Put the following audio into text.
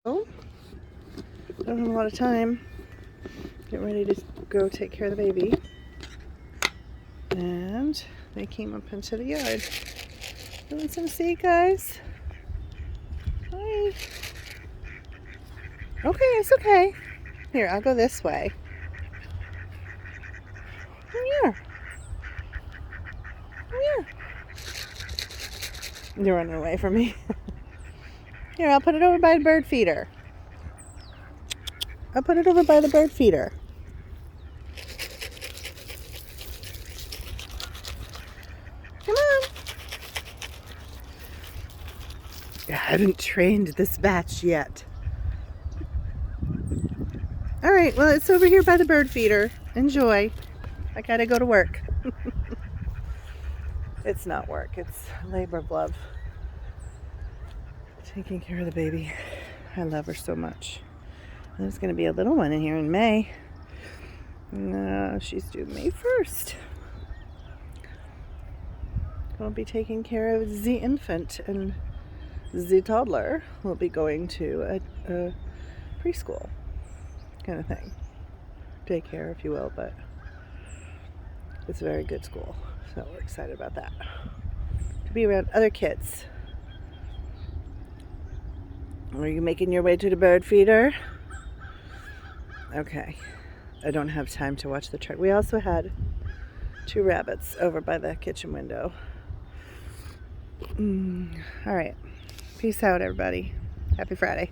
Oh, don't have a lot of time. Getting ready to go take care of the baby. And they came up into the yard. You want some seed, guys? Hi. Okay, it's okay. Here, I'll go this way. Come here. Come here. You're running away from me. Here, I'll put it over by the bird feeder. I'll put it over by the bird feeder. Come on. I haven't trained this batch yet. All right, well, it's over here by the bird feeder. Enjoy. I gotta go to work. It's not work, it's labor of love. Taking care of the baby. I love her so much. There's gonna be a little one in here in May. No, she's due May 1st. We'll be taking care of the infant, and the toddler will be going to a preschool kind of thing. Daycare, if you will, but it's a very good school. So we're excited about that. To be around other kids. Are you making your way to the bird feeder? Okay. I don't have time to watch the truck. We also had 2 rabbits over by the kitchen window. All right. Peace out, everybody. Happy Friday.